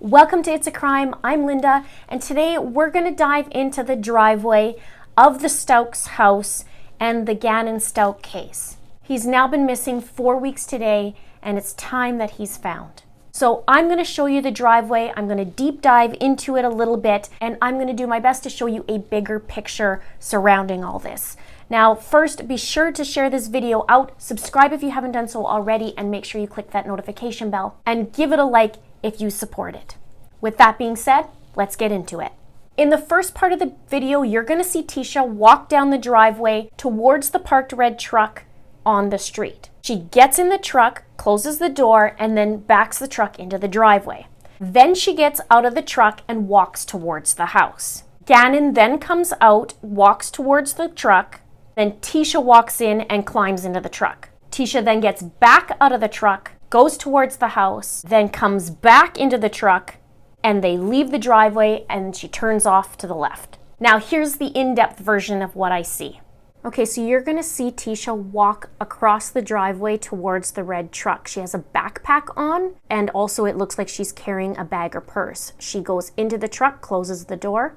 Welcome to It's a Crime. I'm Linda, and today we're going to dive into the driveway of the Stauch's house and the Gannon Stauch case. He's now been missing 4 weeks today, and it's time that he's found. So I'm going to show you the driveway. I'm going to deep dive into it a little bit, and I'm going to do my best to show you a bigger picture surrounding all this. Now, first, be sure to share this video out, subscribe if you haven't done so already, and make sure you click that notification bell, and give it a like if you support it. With that being said, let's get into it. In the first part of the video, you're going to see Tecia walk down the driveway towards the parked red truck on the street. She gets in the truck, closes the door, and then backs the truck into the driveway. Then she gets out of the truck and walks towards the house. Gannon then comes out, walks towards the truck. Then Tecia walks in and climbs into the truck. Tecia then gets back out of the truck, goes towards the house, then comes back into the truck, and they leave the driveway, and she turns off to the left. Now here's the in-depth version of what I see. Okay, so you're gonna see Tecia walk across the driveway towards the red truck. She has a backpack on, and also it looks like she's carrying a bag or purse. She goes into the truck, closes the door.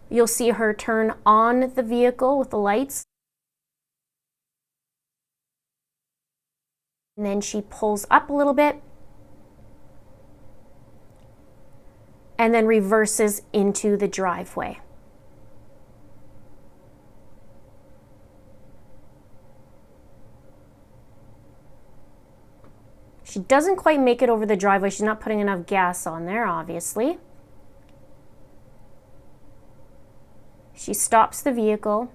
You'll see her turn on the vehicle with the lights. And then she pulls up a little bit and then reverses into the driveway. She doesn't quite make it over the driveway. She's not putting enough gas on there, obviously. She stops the vehicle.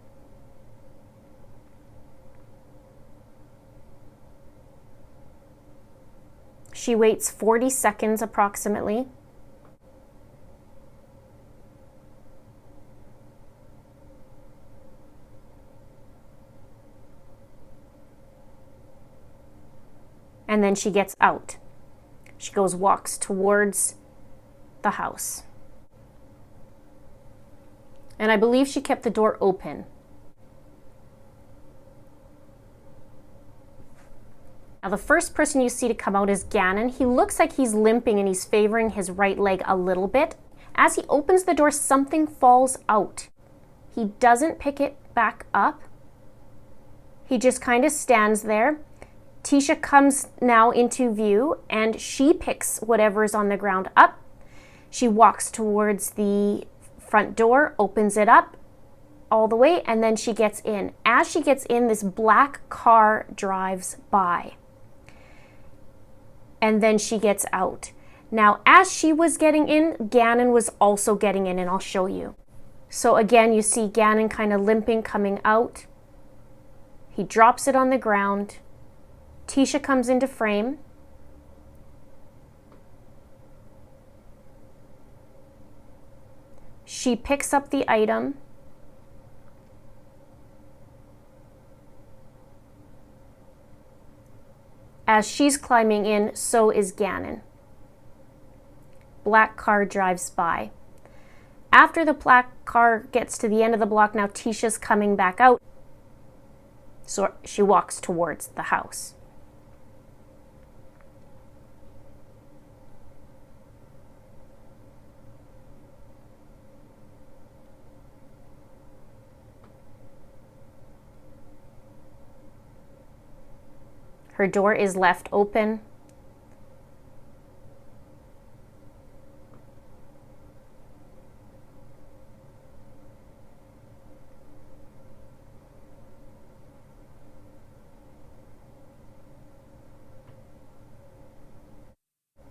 She waits 40 seconds approximately. And then she gets out. She walks towards the house. And I believe she kept the door open. Now the first person you see to come out is Gannon. He looks like he's limping and he's favoring his right leg a little bit. As he opens the door, something falls out. He doesn't pick it back up. He just kind of stands there. Tecia comes now into view and she picks whatever's on the ground up. She walks towards the front door, opens it up all the way, and then she gets in. As she gets in, this black car drives by. And then she gets out. Now, as she was getting in, Gannon was also getting in, and I'll show you. So again, you see Gannon kind of limping, coming out. He drops it on the ground. Tecia comes into frame. She picks up the item. As she's climbing in, so is Gannon. Black car drives by. After the black car gets to the end of the block, now Tecia's coming back out. So she walks towards the house. Her door is left open.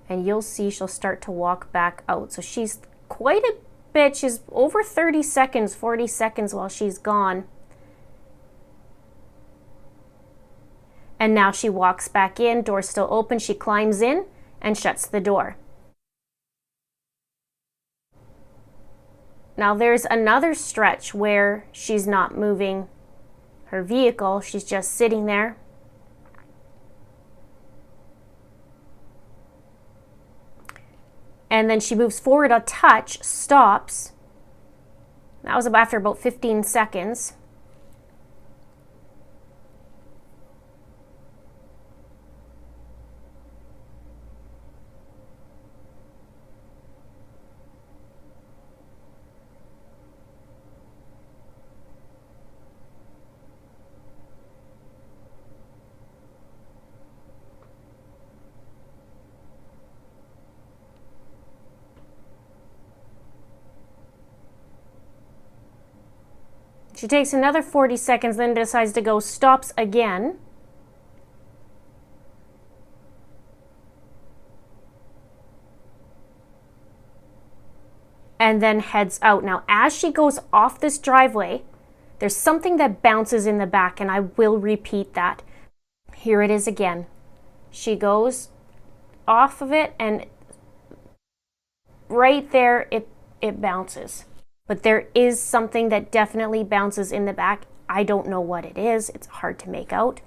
And you'll see she'll start to walk back out. So she's quite a bit, she's over 30 seconds, 40 seconds while she's gone. And now she walks back in, door's still open, she climbs in and shuts the door. Now there's another stretch where she's not moving her vehicle, she's just sitting there. And then she moves forward a touch, stops. That was after about 15 seconds. She takes another 40 seconds, then decides to go, stops again. And then heads out. Now, as she goes off this driveway, there's something that bounces in the back, and I will repeat that. Here it is again. She goes off of it, and right there, it bounces. But there is something that definitely bounces in the back. I don't know what it is. It's hard to make out.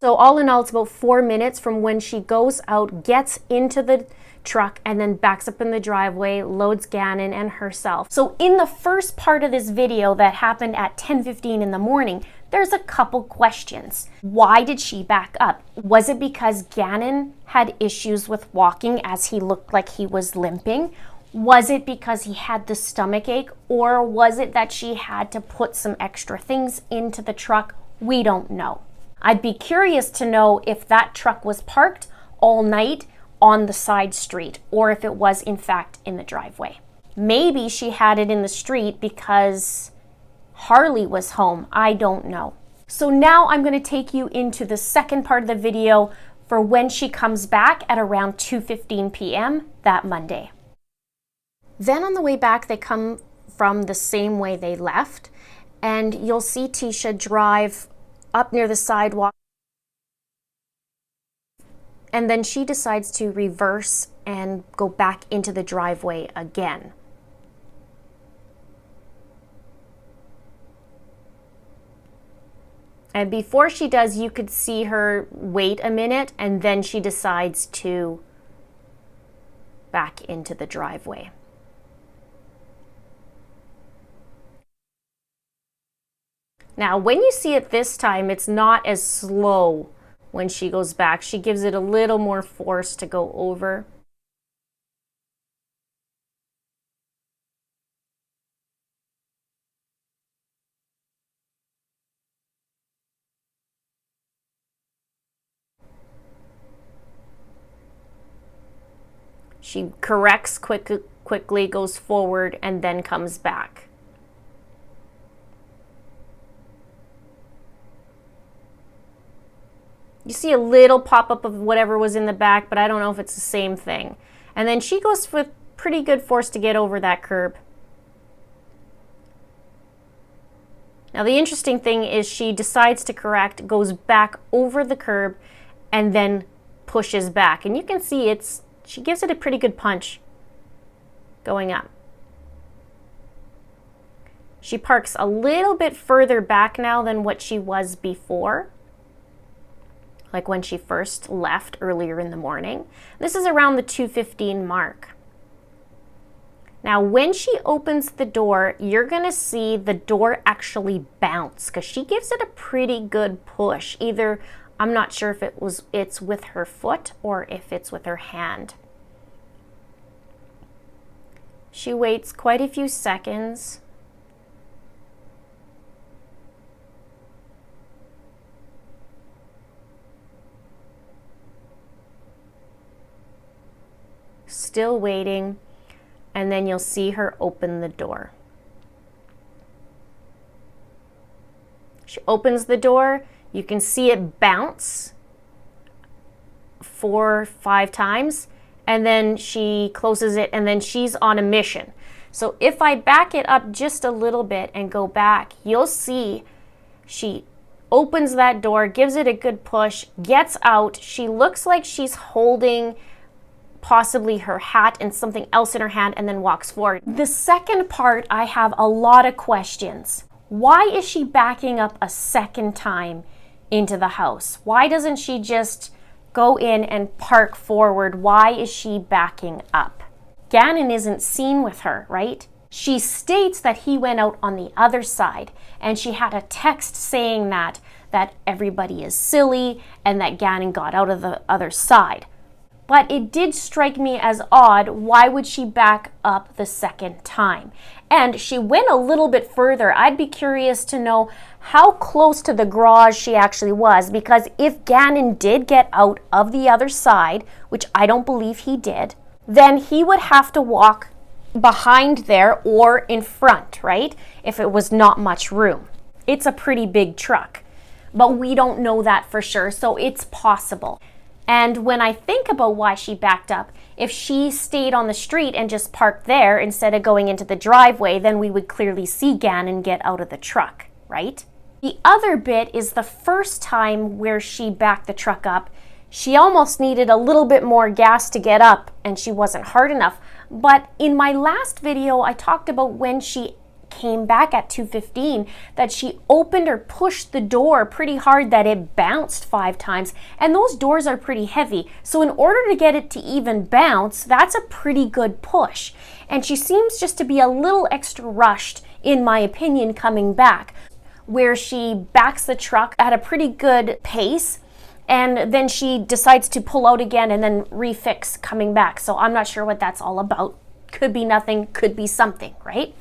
So all in all, it's about 4 minutes from when she goes out, gets into the truck, and then backs up in the driveway, loads Gannon and herself. So in the first part of this video that happened at 10:15 in the morning, there's a couple questions. Why did she back up? Was it because Gannon had issues with walking as he looked like he was limping? Was it because he had the stomach ache? Or was it that she had to put some extra things into the truck? We don't know. I'd be curious to know if that truck was parked all night on the side street, or if it was in fact in the driveway. Maybe she had it in the street because Harley was home. I don't know. So now I'm going to take you into the second part of the video for when she comes back at around 2:15 p.m. that Monday. Then on the way back, they come from the same way they left, and you'll see Tecia drive up near the sidewalk, and then she decides to reverse and go back into the driveway again. And before she does, you could see her wait a minute, and then she decides to back into the driveway. Now, when you see it this time, it's not as slow when she goes back. She gives it a little more force to go over. She corrects quickly, goes forward, and then comes back. You see a little pop-up of whatever was in the back, but I don't know if it's the same thing. And then she goes with pretty good force to get over that curb. Now the interesting thing is she decides to correct, goes back over the curb, and then pushes back. And you can see she gives it a pretty good punch going up. She parks a little bit further back now than what she was before, like when she first left earlier in the morning. This is around the 2:15 mark. Now, when she opens the door, you're gonna see the door actually bounce because she gives it a pretty good push. Either, I'm not sure if it's with her foot or if it's with her hand. She waits quite a few seconds. Still waiting, and then you'll see her open the door. She opens the door, you can see it bounce 4 or 5 times, and then she closes it, and then she's on a mission. So if I back it up just a little bit and go back, you'll see she opens that door, gives it a good push, gets out. She looks like she's holding possibly her hat and something else in her hand, and then walks forward. The second part, I have a lot of questions. Why is she backing up a second time into the house? Why doesn't she just go in and park forward? Why is she backing up? Gannon isn't seen with her, right? She states that he went out on the other side, and she had a text saying that everybody is silly and that Gannon got out of the other side. But it did strike me as odd. Why would she back up the second time? And she went a little bit further. I'd be curious to know how close to the garage she actually was, because if Gannon did get out of the other side, which I don't believe he did, then he would have to walk behind there or in front, right? If it was not much room. It's a pretty big truck, but we don't know that for sure, so it's possible. And when I think about why she backed up, if she stayed on the street and just parked there instead of going into the driveway, then we would clearly see Gannon get out of the truck, right? The other bit is the first time where she backed the truck up, she almost needed a little bit more gas to get up and she wasn't hard enough. But in my last video, I talked about when she came back at 2:15 that she opened or pushed the door pretty hard that it bounced 5 times, and those doors are pretty heavy, so in order to get it to even bounce, that's a pretty good push. And she seems just to be a little extra rushed, in my opinion, coming back, where she backs the truck at a pretty good pace and then she decides to pull out again and then refix coming back. So I'm not sure what that's all about. Could be nothing, could be something, right?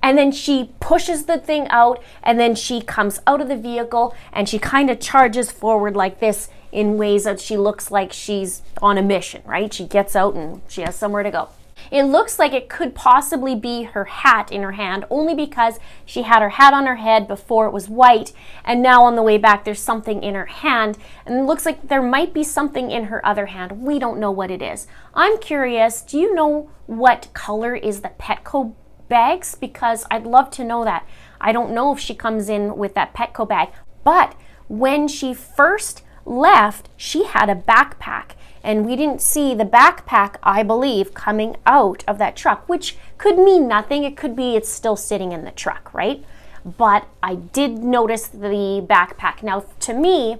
And then she pushes the thing out and then she comes out of the vehicle and she kind of charges forward like this in ways that she looks like she's on a mission, right? She gets out and she has somewhere to go. It looks like it could possibly be her hat in her hand, only because she had her hat on her head before it was white, and now on the way back there's something in her hand, and it looks like there might be something in her other hand. We don't know what it is. I'm curious, do you know what color is the Petco bags? Because I'd love to know that. I don't know if she comes in with that Petco bag, but when she first left, she had a backpack. And we didn't see the backpack, I believe, coming out of that truck, which could mean nothing. It could be it's still sitting in the truck, right? But I did notice the backpack. Now, to me,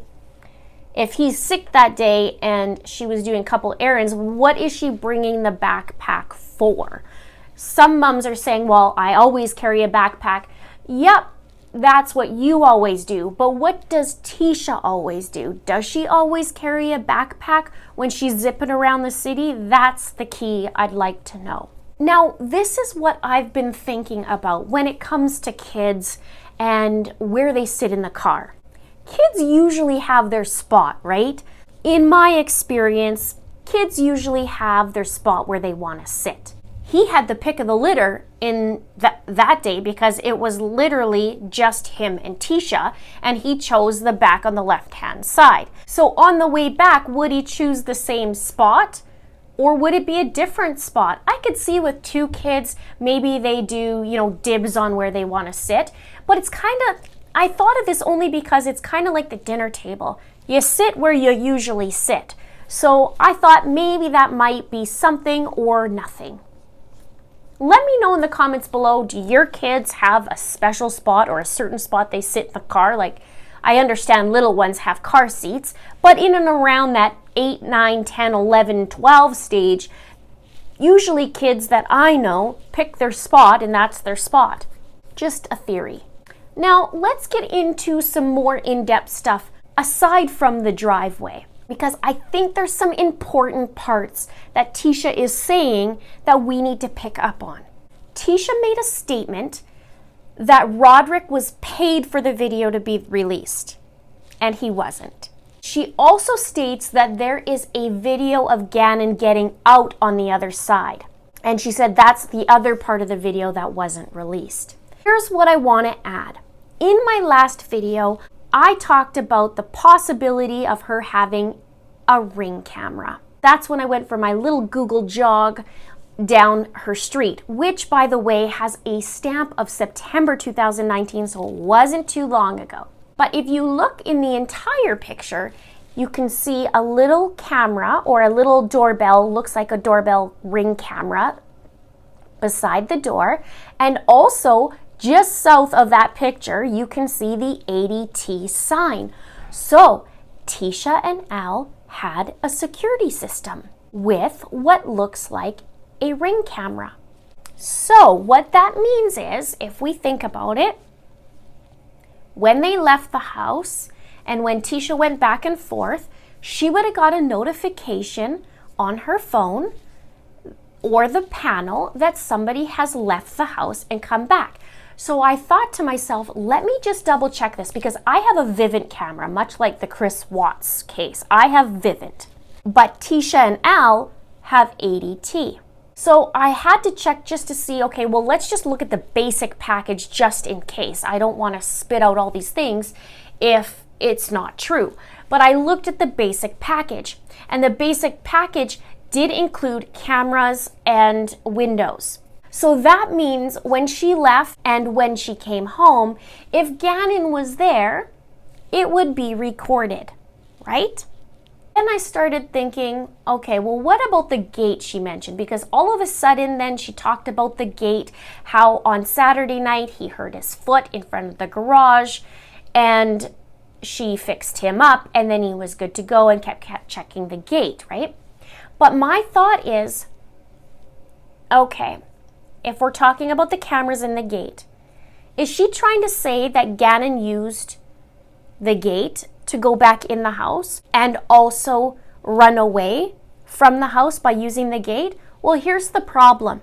if he's sick that day and she was doing a couple errands, what is she bringing the backpack for? Some moms are saying, well, I always carry a backpack. Yep. That's what you always do, but what does Tecia always do? Does she always carry a backpack when she's zipping around the city? That's the key I'd like to know. Now, this is what I've been thinking about when it comes to kids and where they sit in the car. Kids usually have their spot, right? In my experience, kids usually have their spot where they want to sit. He had the pick of the litter in that day because it was literally just him and Tecia, and he chose the back on the left-hand side. So on the way back, would he choose the same spot or would it be a different spot? I could see with 2 kids, maybe they do, dibs on where they want to sit, but it's kind of, I thought of this only because it's kind of like the dinner table. You sit where you usually sit. So I thought maybe that might be something or nothing. Let me know in the comments below, do your kids have a special spot or a certain spot they sit in the car? Like, I understand little ones have car seats, but in and around that 8, 9, 10, 11, 12 stage, usually kids that I know pick their spot and that's their spot. Just a theory. Now, let's get into some more in-depth stuff aside from the driveway, because I think there's some important parts that Tecia is saying that we need to pick up on. Tecia made a statement that Roderick was paid for the video to be released, and he wasn't. She also states that there is a video of Gannon getting out on the other side, and she said that's the other part of the video that wasn't released. Here's what I want to add. In my last video, I talked about the possibility of her having a Ring camera. That's when I went for my little Google jog down her street, which, by the way, has a stamp of September 2019, so it wasn't too long ago. But if you look in the entire picture, you can see a little camera or a little doorbell, looks like a doorbell Ring camera beside the door, and also just south of that picture, you can see the ADT sign. So Tecia and Al had a security system with what looks like a Ring camera. So what that means is, if we think about it, when they left the house and when Tecia went back and forth, she would have got a notification on her phone or the panel that somebody has left the house and come back. So I thought to myself, let me just double check this, because I have a Vivint camera, much like the Chris Watts case. I have Vivint, but Tecia and Al have ADT. So I had to check just to see, okay, well, let's just look at the basic package just in case. I don't want to spit out all these things if it's not true. But I looked at the basic package, and the basic package did include cameras and windows. So that means when she left and when she came home, if Gannon was there, it would be recorded, right? Then I started thinking, okay, well, what about the gate she mentioned? Because all of a sudden then she talked about the gate, how on Saturday night he hurt his foot in front of the garage and she fixed him up and then he was good to go and kept checking the gate, right? But my thought is, okay, if we're talking about the cameras in the gate, is she trying to say that Gannon used the gate to go back in the house and also run away from the house by using the gate? Well, here's the problem.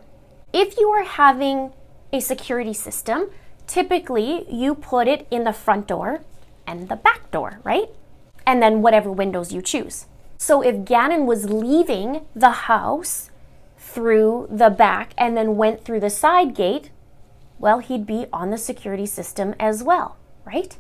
If you are having a security system, typically you put it in the front door and the back door, right? And then whatever windows you choose. So if Gannon was leaving the house through the back and then went through the side gate, well, he'd be on the security system as well, right?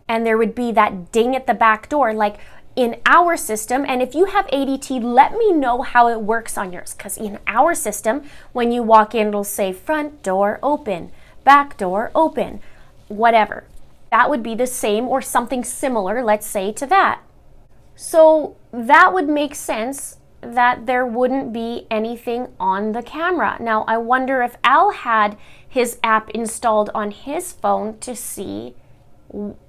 And there would be that ding at the back door, like in our system. And if you have ADT, let me know how it works on yours. Because in our system, when you walk in, it'll say front door open, back door open, whatever. That would be the same or something similar, let's say, to that. So that would make sense that there wouldn't be anything on the camera. Now, I wonder if Al had his app installed on his phone to see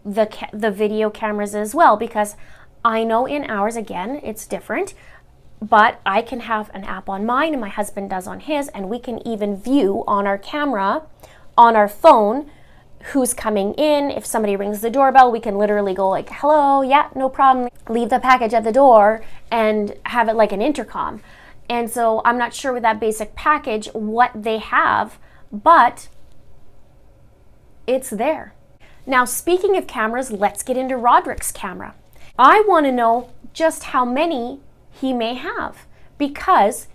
the video cameras as well, because I know in ours, again, it's different, but I can have an app on mine and my husband does on his, and we can even view on our camera, on our phone, who's coming in. If somebody rings the doorbell, we can literally go like, hello, yeah, no problem, leave the package at the door and have it like an intercom. And so I'm not sure with that basic package what they have, but it's there. Now, speaking of cameras, let's get into Roderick's camera. I want to know just how many he may have, because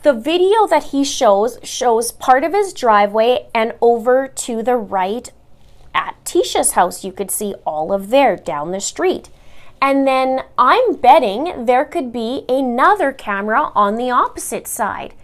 the video that he shows part of his driveway and over to the right at Tecia's house. You could see all of there down the street. And then I'm betting there could be another camera on the opposite side.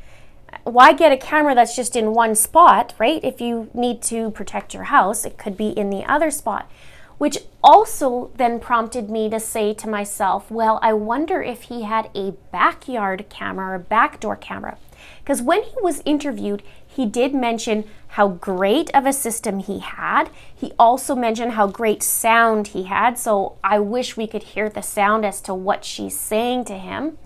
Why get a camera that's just in one spot, right? If you need to protect your house, it could be in the other spot. Which also then prompted me to say to myself, well, I wonder if he had a backyard camera or a backdoor camera. Because when he was interviewed, he did mention how great of a system he had. He also mentioned how great sound he had. So I wish we could hear the sound as to what she's saying to him.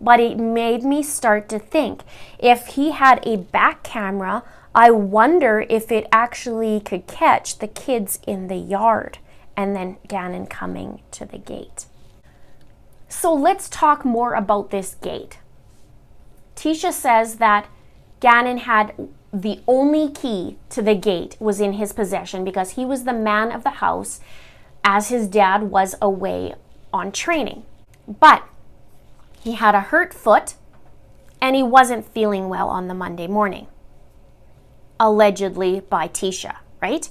But it made me start to think, if he had a back camera, I wonder if it actually could catch the kids in the yard and then Gannon coming to the gate. So let's talk more about this gate. Tecia says that Gannon had the only key to the gate was in his possession because he was the man of the house as his dad was away on training. But he had a hurt foot and he wasn't feeling well on the Monday morning. Allegedly by Tecia, right?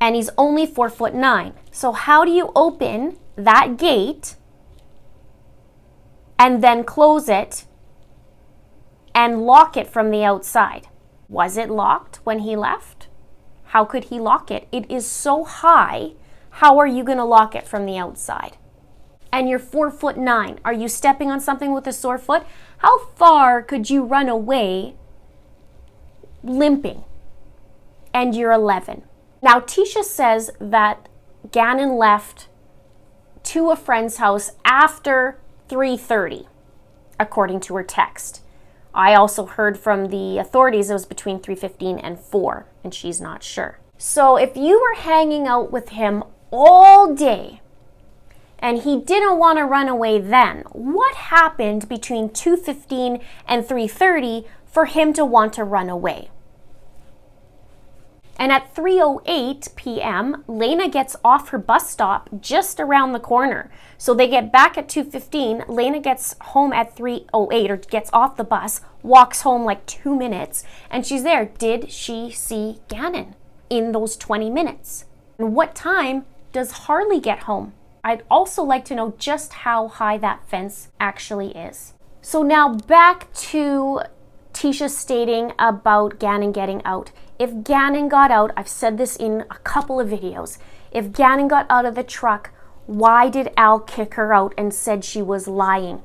And he's only 4'9". So how do you open that gate and then close it and lock it from the outside? Was it locked when he left? How could he lock it? It is so high. How are you going to lock it from the outside? And you're 4'9". Are you stepping on something with a sore foot? How far could you run away limping? And you're 11. Now, Tecia says that Gannon left to a friend's house after 3:30, according to her text. I also heard from the authorities it was between 3:15 and 4, and she's not sure. So if you were hanging out with him all day and he didn't want to run away then, what happened between 2:15 and 3:30 for him to want to run away? And at 3:08 p.m., Lena gets off her bus stop just around the corner. So they get back at 2:15. Lena gets home at 3:08, or gets off the bus, walks home like 2 minutes, and she's there. Did she see Gannon in those 20 minutes? And what time does Harley get home? I'd also like to know just how high that fence actually is. So now back to Tecia stating about Gannon getting out. If Gannon got out, I've said this in a couple of videos, if Gannon got out of the truck, why did Al kick her out and said she was lying?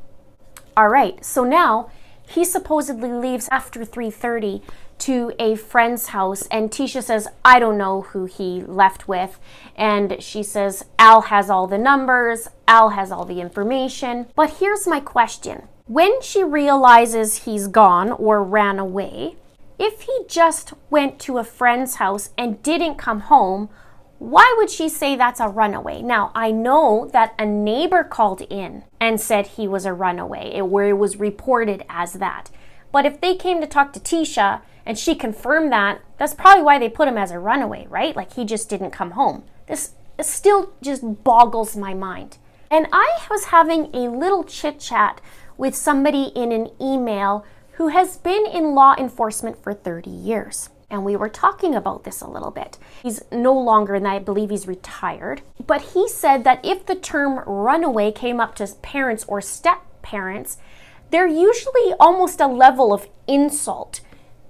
All right, so now he supposedly leaves after 3:30 to a friend's house, and Tecia says, I don't know who he left with. And she says, Al has all the numbers, Al has all the information. But here's my question. When she realizes he's gone or ran away, if he just went to a friend's house and didn't come home, why would she say that's a runaway? Now, I know that a neighbor called in and said he was a runaway, where it was reported as that. But if they came to talk to Tecia and she confirmed that, that's probably why they put him as a runaway, right? Like he just didn't come home. This still just boggles my mind. And I was having a little chit chat with somebody in an email who has been in law enforcement for 30 years. And we were talking about this a little bit. He's no longer, and I believe he's retired. But he said that if the term runaway came up to parents or step-parents, they're usually almost a level of insult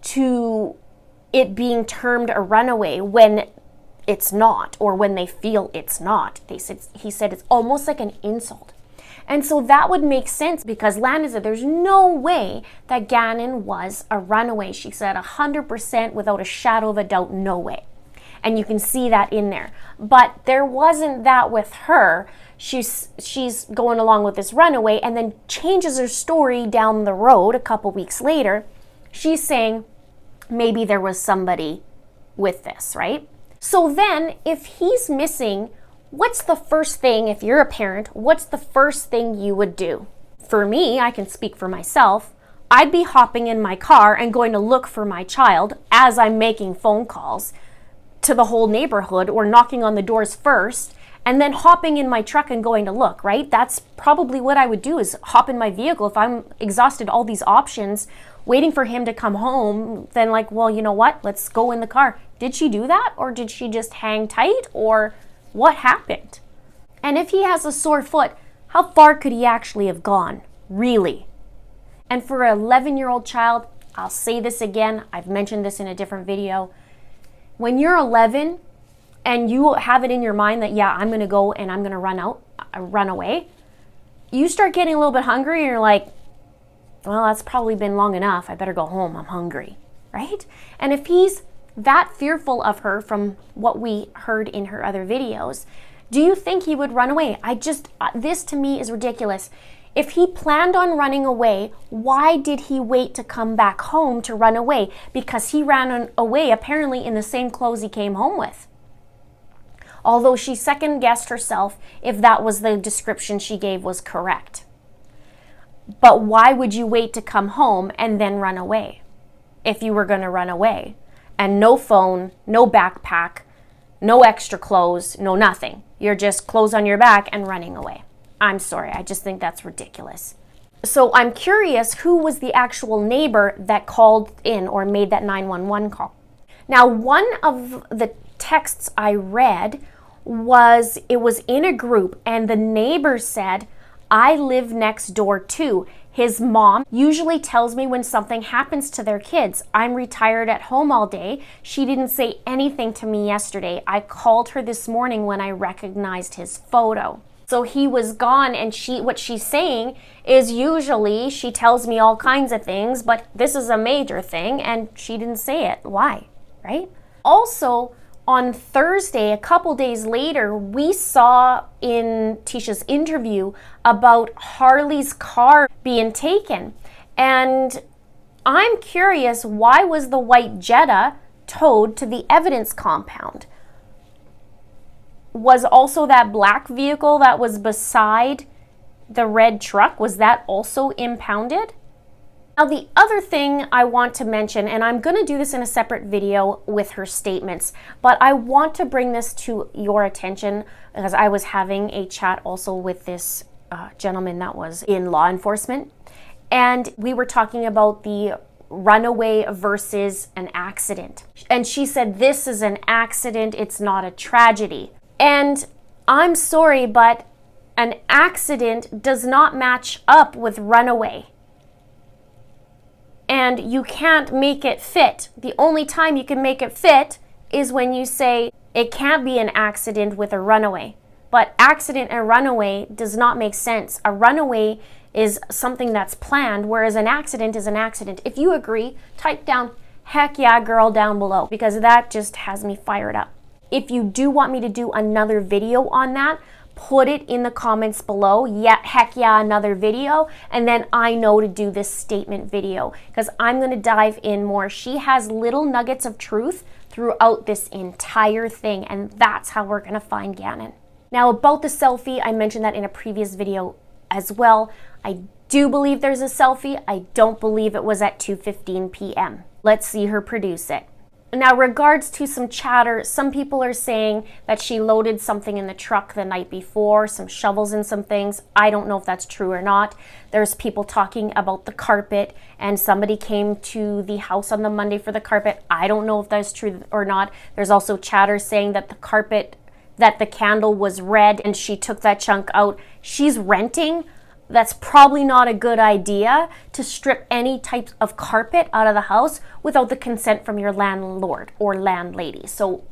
to it being termed a runaway when it's not, or when they feel it's not. He said it's almost like an insult. And so that would make sense, because Lana said there's no way that Gannon was a runaway. She said 100% without a shadow of a doubt, no way. And you can see that in there. But there wasn't that with her. She's going along with this runaway and then changes her story down the road a couple weeks later. She's saying maybe there was somebody with this, right? So then if he's missing, what's the first thing, if you're a parent, what's the first thing you would do? For me, I can speak for myself. I'd be hopping in my car and going to look for my child as I'm making phone calls to the whole neighborhood, or knocking on the doors first, and then hopping in my truck and going to look, right? That's probably what I would do, is hop in my vehicle. If I'm exhausted all these options, waiting for him to come home, then like, well, you know what? Let's go in the car. Did she do that? Or did she just hang tight? Or what happened? And if he has a sore foot, how far could he actually have gone? Really? And for an 11-year-old child, I'll say this again, I've mentioned this in a different video. When you're 11 and you have it in your mind that, yeah, I'm going to go and I'm going to run away, you start getting a little bit hungry and you're like, well, that's probably been long enough. I better go home. I'm hungry, right? And if he's that fearful of her from what we heard in her other videos, do you think he would run away? This to me is ridiculous. If he planned on running away, why did he wait to come back home to run away? Because he ran away apparently in the same clothes he came home with. Although she second-guessed herself if that was the description she gave was correct. But why would you wait to come home and then run away if you were going to run away? And no phone, no backpack, no extra clothes, no nothing. You're just clothes on your back and running away. I'm sorry, I just think that's ridiculous. So I'm curious, who was the actual neighbor that called in or made that 911 call? Now, one of the texts I read was in a group, and the neighbor said, I live next door too. His mom usually tells me when something happens to their kids. I'm retired at home all day. She didn't say anything to me yesterday. I called her this morning when I recognized his photo. So he was gone, and what she's saying is usually she tells me all kinds of things, but this is a major thing and she didn't say it. Why, right? Also, on Thursday, a couple days later, we saw in Tecia's interview about Harley's car being taken. And I'm curious, why was the white Jetta towed to the evidence compound? Was also that black vehicle that was beside the red truck, was that also impounded? Now, the other thing I want to mention, and I'm going to do this in a separate video with her statements, but I want to bring this to your attention because I was having a chat also with this gentleman that was in law enforcement, and we were talking about the runaway versus an accident. And she said, this is an accident, it's not a tragedy. And I'm sorry, but an accident does not match up with runaway. And you can't make it fit. The only time you can make it fit is when you say it can't be an accident with a runaway. But accident and runaway does not make sense. A runaway is something that's planned, whereas an accident is an accident. If you agree, type down heck yeah girl down below, because that just has me fired up. If you do want me to do another video on that, put it in the comments below. Yeah, heck yeah, another video. And then I know to do this statement video because I'm going to dive in more. She has little nuggets of truth throughout this entire thing. And that's how we're going to find Gannon. Now, about the selfie, I mentioned that in a previous video as well. I do believe there's a selfie. I don't believe it was at 2:15 p.m. Let's see her produce it. Now, regards to some chatter, some people are saying that she loaded something in the truck the night before, some shovels and some things. I don't know if that's true or not. There's people talking about the carpet, and somebody came to the house on the Monday for the carpet. I don't know if that's true or not. There's also chatter saying that the carpet, that the candle was red and she took that chunk out. She's renting. That's probably not a good idea to strip any type of carpet out of the house without the consent from your landlord or landlady. So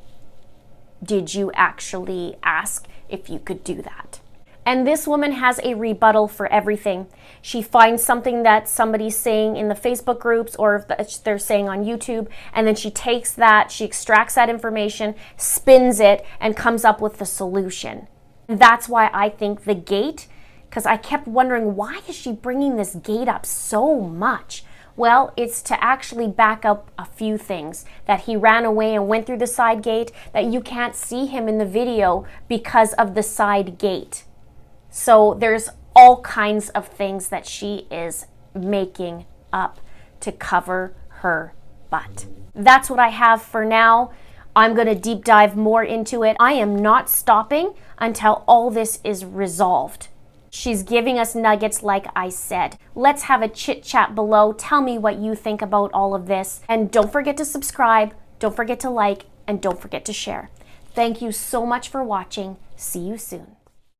did you actually ask if you could do that? And this woman has a rebuttal for everything. She finds something that somebody's saying in the Facebook groups or if they're saying on YouTube, and then she takes that, she extracts that information, spins it, and comes up with the solution. And that's why I think the gate, because I kept wondering, why is she bringing this gate up so much? Well, it's to actually back up a few things. That he ran away and went through the side gate, that you can't see him in the video because of the side gate. So there's all kinds of things that she is making up to cover her butt. That's what I have for now. I'm going to deep dive more into it. I am not stopping until all this is resolved. She's giving us nuggets like I said. Let's have a chit chat below. Tell me what you think about all of this. And don't forget to subscribe, don't forget to like, and don't forget to share. Thank you so much for watching. See you soon.